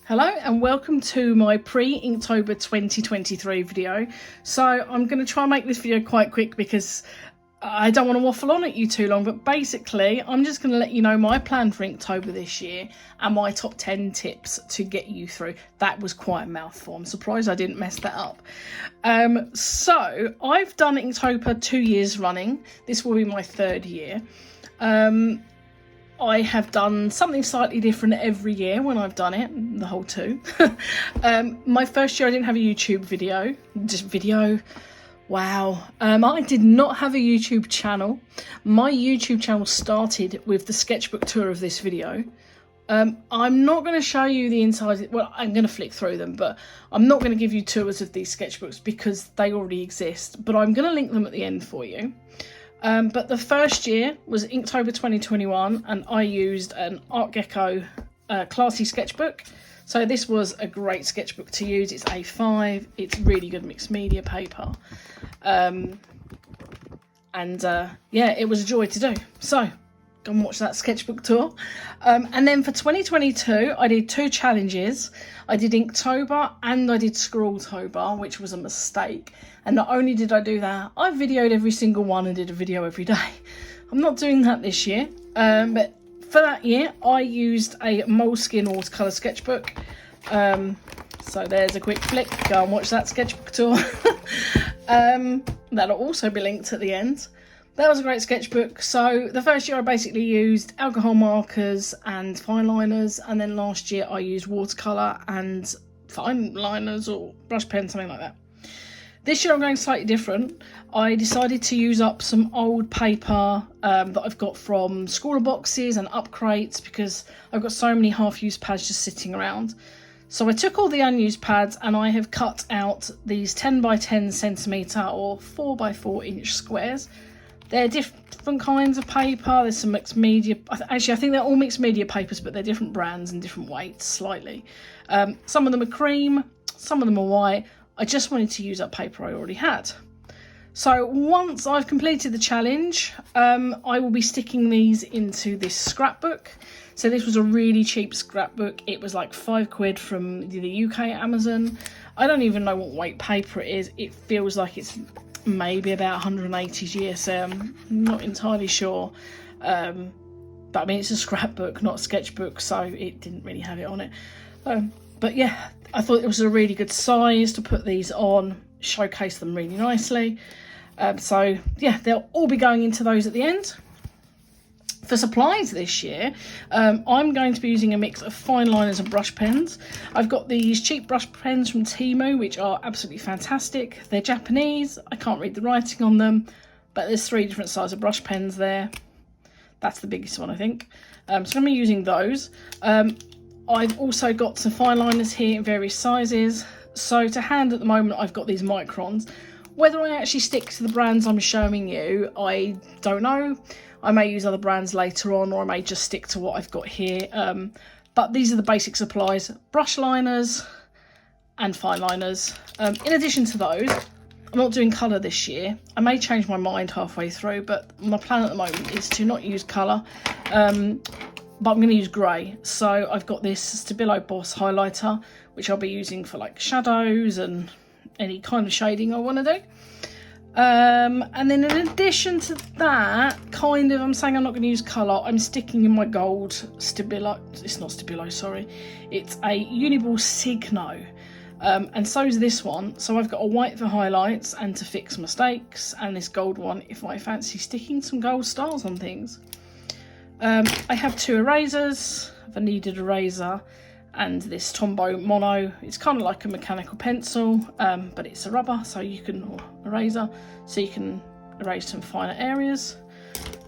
Hello and welcome to my pre-Inktober 2023 video. So I'm going to try and make this video quite quick because I don't want to waffle on at you too long, but basically I'm just going to let you know my plan for Inktober this year and my top 10 tips to get you through. That was quite a mouthful. I'm surprised I didn't mess that up. So I've done Inktober 2 years running. This will be my third year. I have done something slightly different every year when I've done it, the whole two. My first year I didn't have a YouTube video. Wow. I did not have a YouTube channel. My YouTube channel started with the sketchbook tour of this video. I'm not going to show you the inside, well, I'm going to flick through them, but I'm not going to give you tours of these sketchbooks because they already exist, but I'm going to link them at the end for you. But the first year was Inktober 2021 and I used an Art Deco classy sketchbook. So this was a great sketchbook to use. It's A5, it's really good mixed media paper. Yeah, it was a joy to do. So go and watch that sketchbook tour. And then for 2022, I did two challenges. I did Inktober and I did Scrawltober, which was a mistake. And not only did I do that, I videoed every single one and did a video every day. I'm not doing that this year. But for that year, I used a Moleskine watercolour sketchbook. So there's a quick flick. Go and watch that sketchbook tour. That'll also be linked at the end. That was a great sketchbook. So the first year I basically used alcohol markers and fine liners, and then last year I used watercolour and fine liners or brush pen, something like that. This year I'm going slightly different. I decided to use up some old paper that I've got from Scrawler boxes and up crates because I've got so many half-used pads just sitting around. So I took all the unused pads and I have cut out these 10 by 10 centimetre or 4 by 4 inch squares. They're different kinds of paper. There's some mixed media. Actually, I think they're all mixed media papers, but they're different brands and different weights slightly. Some of them are cream, some of them are white. I just wanted to use up paper I already had. So once I've completed the challenge, I will be sticking these into this scrapbook. So this was a really cheap scrapbook. It was like £5 from the UK Amazon. I don't even know what weight paper it is. It feels like it's maybe about 180 GSM, not entirely sure. But I mean, it's a scrapbook, not a sketchbook, so it didn't really have it on it. But yeah, I thought it was a really good size to put these on, showcase them really nicely. So yeah, they'll all be going into those at the end. For supplies this year, I'm going to be using a mix of fine liners and brush pens. I've got these cheap brush pens from Temu, which are absolutely fantastic. They're Japanese, I can't read the writing on them, but there's 3 different sizes of brush pens there. That's the biggest one, I think. So I'm going to be using those. I've also got some fine liners here in various sizes. So to hand at the moment, I've got these microns. Whether I actually stick to the brands I'm showing you, I don't know. I may use other brands later on, or I may just stick to what I've got here. But these are the basic supplies: brush liners and fine liners. In addition to those, I'm not doing colour this year. I may change my mind halfway through, but my plan at the moment is to not use colour. But I'm going to use grey. So I've got this Stabilo Boss highlighter, which I'll be using for like shadows and any kind of shading I want to do. And then in addition to that, I'm saying I'm not going to use colour. I'm sticking in my gold Stabilo. It's not Stabilo, sorry. It's a Uniball Signo. And so is this one. So I've got a white for highlights and to fix mistakes, and this gold one if I fancy sticking some gold stars on things. I have 2 erasers, a kneaded eraser, and this Tombow Mono. It's kind of like a mechanical pencil, but it's a rubber, so you can, or eraser, so you can erase some finer areas.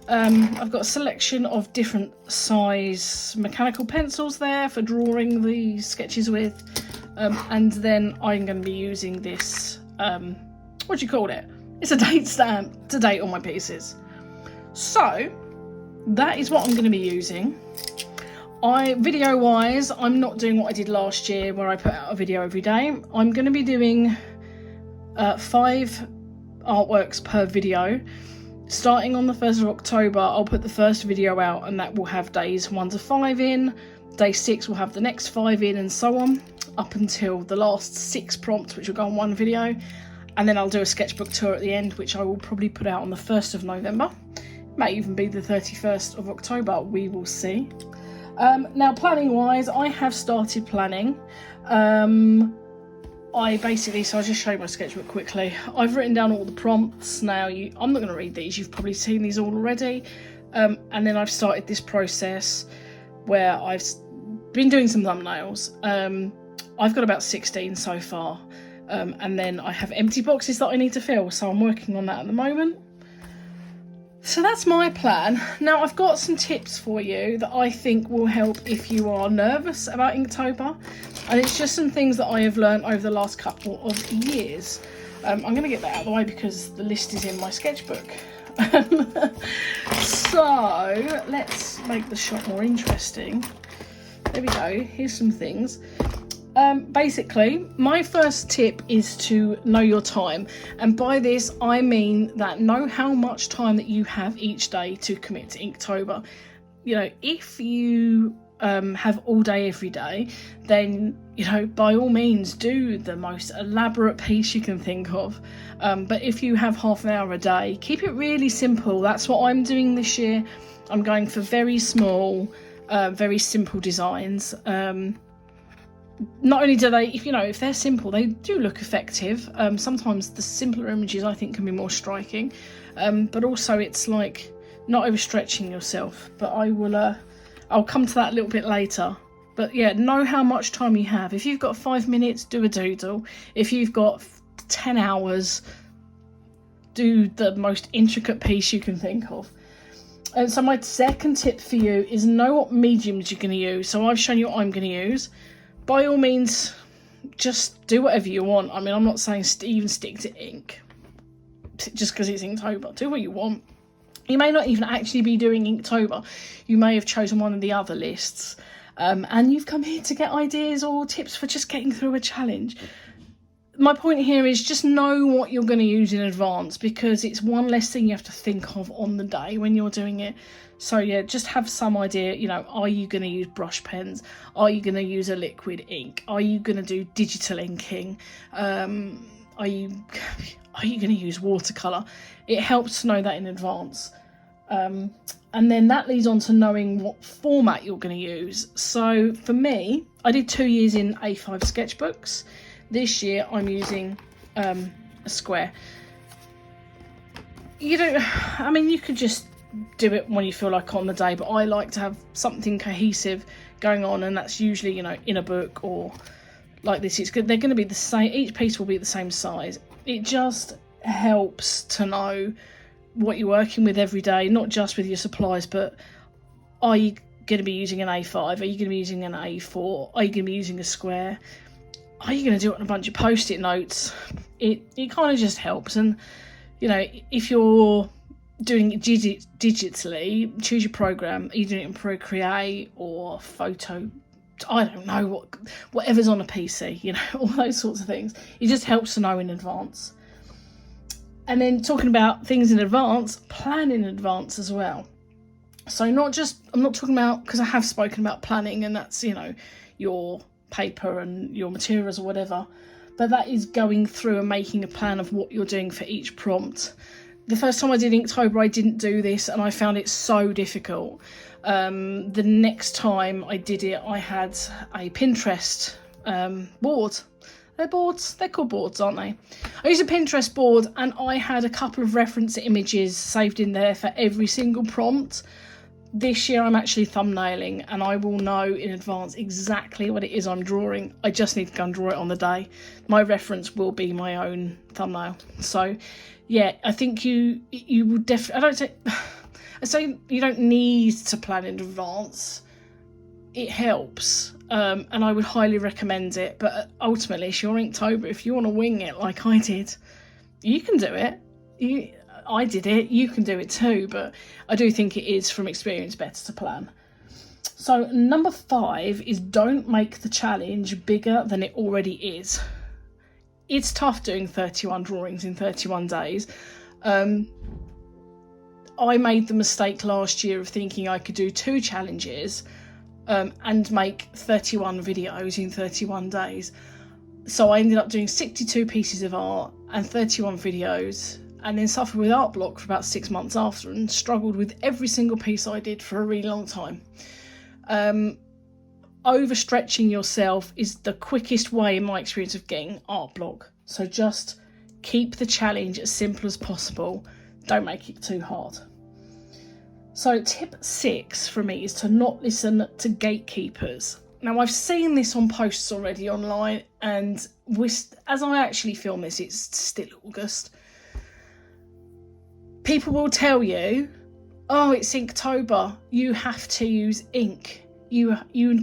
I've got a selection of different size mechanical pencils there for drawing the sketches with, and then I'm going to be using this, what do you call it? It's a date stamp to date all my pieces. So that is what I'm going to be using. Video wise, I'm not doing what I did last year where I put out a video every day. I'm going to be doing 5 artworks per video. Starting on the 1st of October, I'll put the first video out, and that will have days 1 to 5 in. day 6 we'll have the next 5 in, and so on, up until the last 6 prompts, which will go on one video. And then I'll do a sketchbook tour at the end, which I will probably put out on the 1st of November. May even be the 31st of October, we will see. Now, planning wise, I have started planning. So I'll just show you my sketchbook quickly. I've written down all the prompts. Now, I'm not going to read these, you've probably seen these all already. And then I've started this process where I've been doing some thumbnails. I've got about 16 so far. And then I have empty boxes that I need to fill, so I'm working on that at the moment. So that's my plan. Now, I've got some tips for you that I think will help if you are nervous about Inktober, and it's just some things that I have learned over the last couple of years. I'm going to get that out of the way because the list is in my sketchbook. So let's make the shot more interesting. There we go, here's some things. Basically, my first tip is to know your time, and by this I mean that know how much time that you have each day to commit to Inktober. You know, if you have all day every day, then, you know, by all means do the most elaborate piece you can think of. But if you have half an hour a day, keep it really simple. That's what I'm doing this year. I'm going for very small, very simple designs. Not only do they, if they're simple, they do look effective. Sometimes the simpler images I think can be more striking, but also it's like not overstretching yourself. But I'll come to that a little bit later. But yeah, know how much time you have. If you've got 5 minutes, do a doodle. If you've got 10 hours, do the most intricate piece you can think of. And so my second tip for you is know what mediums you're going to use. So I've shown you what I'm going to use. By all means, just do whatever you want. I mean, I'm not saying even stick to ink just because it's Inktober. Do what you want. You may not even actually be doing Inktober. You may have chosen one of the other lists, and you've come here to get ideas or tips for just getting through a challenge. My point here is just know what you're going to use in advance, because it's one less thing you have to think of on the day when you're doing it. So yeah, just have some idea, are you going to use brush pens? Are you going to use a liquid ink? Are you going to do digital inking? Are you going to use watercolour? It helps to know that in advance. And then that leads on to knowing what format you're going to use. So for me, I did 2 years in A5 sketchbooks. This year I'm using a square. You could just do it when you feel like on the day, but I like to have something cohesive going on, and that's usually, in a book or like this. It's good. They're going to be the same. Each piece will be the same size. It just helps to know what you're working with every day, not just with your supplies, but are you going to be using an A5? Are you going to be using an A4? Are you going to be using a square? Are you going to do it on a bunch of post-it notes? It kind of just helps. And, if you're doing it digitally, choose your program. Are you doing it in Procreate or Photo? I don't know, whatever's on a PC, all those sorts of things. It just helps to know in advance. And then talking about things in advance, plan in advance as well. So I'm not talking about, because I have spoken about planning, and that's, your paper and your materials or whatever, but that is going through and making a plan of what you're doing for each prompt. The first time I did Inktober, I didn't do this, and I found it so difficult. The next time I did it, I had a Pinterest board. They're called boards, aren't they? I used a Pinterest board, and I had a couple of reference images saved in there for every single prompt. This year I'm actually thumbnailing, and I will know in advance exactly what it is I'm drawing. I just need to go and draw it on the day. My reference will be my own thumbnail. So yeah, I think you will definitely, I say you don't need to plan in advance. It helps, and I would highly recommend it. But ultimately, it's your Inktober. If you want to wing it like I did, you can do it. I did it, you can do it too, but I do think it is, from experience, better to plan. So number 5 is don't make the challenge bigger than it already is. It's tough doing 31 drawings in 31 days. I made the mistake last year of thinking I could do 2 challenges and make 31 videos in 31 days. So I ended up doing 62 pieces of art and 31 videos, and then suffered with art block for about 6 months after, and struggled with every single piece I did for a really long time. Overstretching yourself is the quickest way, in my experience, of getting art block. So just keep the challenge as simple as possible. Don't make it too hard. So tip 6 for me is to not listen to gatekeepers. Now, I've seen this on posts already online, and as I actually film this, it's still August. People will tell you, oh, it's Inktober, you have to use ink. You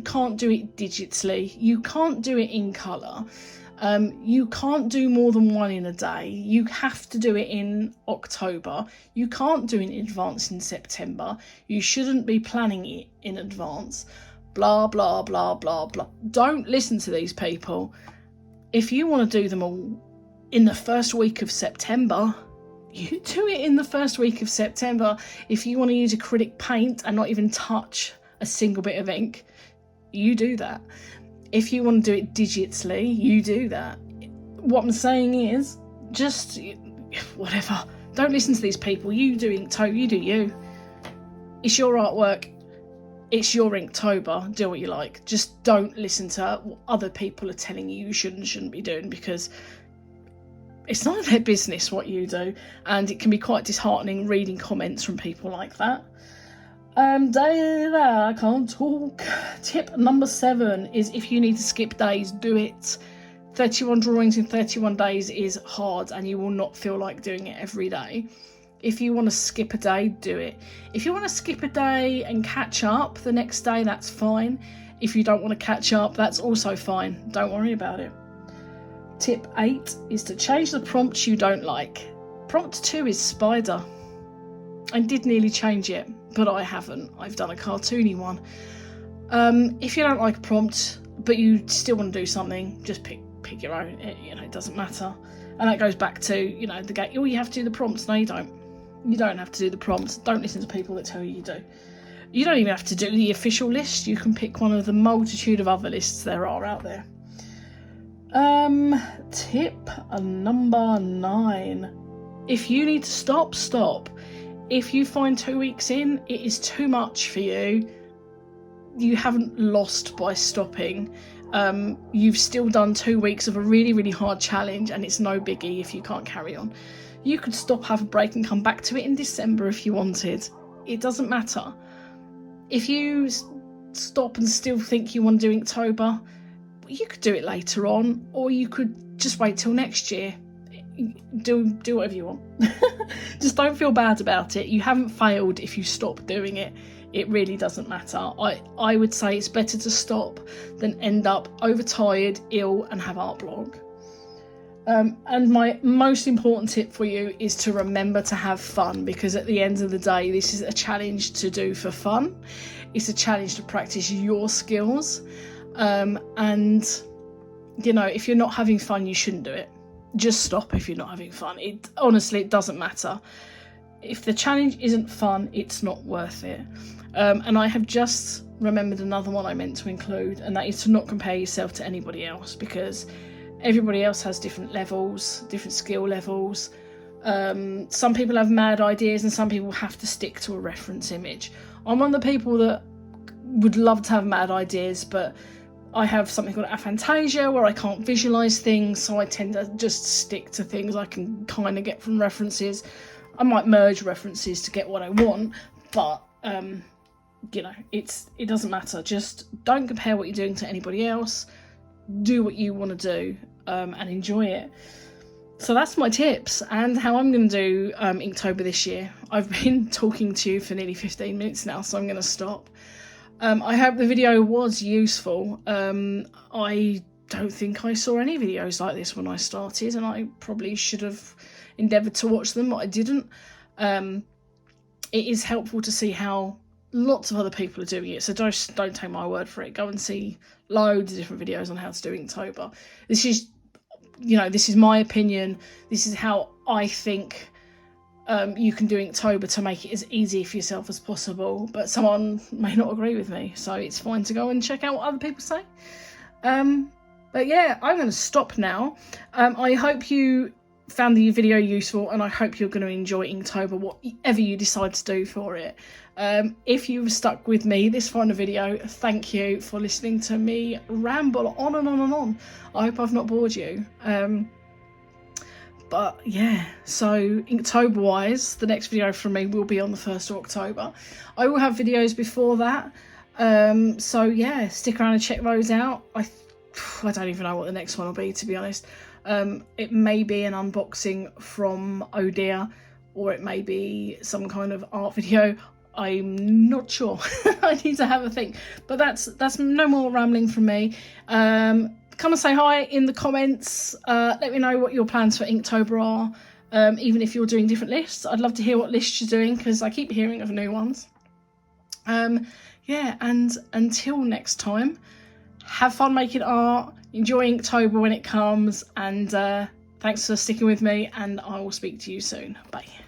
can't do it digitally. You can't do it in colour. You can't do more than one in a day. You have to do it in October. You can't do it in advance in September. You shouldn't be planning it in advance. Blah, blah, blah, blah, blah. Don't listen to these people. If you want to do them all in the first week of September, you do it in the first week of September. If you want to use acrylic paint and not even touch a single bit of ink, you do that. If you want to do it digitally, you do that. What I'm saying is, just whatever. Don't listen to these people. You do Inktober, you do you. It's your artwork. It's your Inktober. Do what you like. Just don't listen to what other people are telling you should and shouldn't be doing, because it's none of their business what you do, and it can be quite disheartening reading comments from people like that. I can't talk. Tip number 7 is, if you need to skip days, do it. 31 drawings in 31 days is hard, and you will not feel like doing it every day. If you want to skip a day, do it. If you want to skip a day and catch up the next day, that's fine. If you don't want to catch up, that's also fine. Don't worry about it. Tip 8 is to change the prompts you don't like. Prompt 2 is spider. I did nearly change it, but I haven't. I've done a cartoony one. If you don't like a prompt, but you still want to do something, just pick your own. It doesn't matter. And that goes back to, the gate. Oh, you have to do the prompts. No, you don't. You don't have to do the prompts. Don't listen to people that tell you do. You don't even have to do the official list. You can pick one of the multitude of other lists there are out there. Tip number 9. If you need to stop, stop. If you find 2 weeks in, it is too much for you, you haven't lost by stopping. You've still done 2 weeks of a really, really hard challenge, and it's no biggie if you can't carry on. You could stop, have a break, and come back to it in December if you wanted. It doesn't matter. If you stop and still think you want to do Inktober, you could do it later on, or you could just wait till next year. Do whatever you want. Just don't feel bad about it. You haven't failed if you stop doing it. It really doesn't matter. I would say it's better to stop than end up overtired, ill, and have art block. And my most important tip for you is to remember to have fun, because at the end of the day, this is a challenge to do for fun. It's a challenge to practice your skills. And if you're not having fun, you shouldn't do it. Just stop if you're not having fun. Honestly, it doesn't matter. If the challenge isn't fun, it's not worth it. And I have just remembered another one I meant to include, and that is to not compare yourself to anybody else, because everybody else has different levels, different skill levels. Some people have mad ideas, and some people have to stick to a reference image. I'm one of the people that would love to have mad ideas, but I have something called aphantasia where I can't visualise things, so I tend to just stick to things I can kind of get from references. I might merge references to get what I want, but it doesn't matter. Just don't compare what you're doing to anybody else. Do what you want to do, and enjoy it. So that's my tips and how I'm going to do Inktober this year. I've been talking to you for nearly 15 minutes now, so I'm going to stop. I hope the video was useful. I don't think I saw any videos like this when I started, and I probably should have endeavoured to watch them, but I didn't. It is helpful to see how lots of other people are doing it, so don't take my word for it. Go and see loads of different videos on how to do Inktober. This is my opinion. This is how I think you can do Inktober to make it as easy for yourself as possible, but someone may not agree with me, so it's fine to go and check out what other people say. But yeah, I'm going to stop now. I hope you found the video useful, and I hope you're going to enjoy Inktober, whatever you decide to do for it. If you've stuck with me this far in the video, thank you for listening to me ramble on and on and on. I hope I've not bored you. But yeah, so Inktober wise, the next video from me will be on the 1st of October. I will have videos before that. So yeah, stick around and check those out. I don't even know what the next one will be, to be honest. It may be an unboxing from Oh Dear, or it may be some kind of art video. I'm not sure. I need to have a think. But that's no more rambling from me. Come and say hi in the comments. Let me know what your plans for Inktober are. Even if you're doing different lists, I'd love to hear what lists you're doing, because I keep hearing of new ones. Yeah, and until next time, have fun making art, enjoy Inktober when it comes, and thanks for sticking with me, and I will speak to you soon. Bye.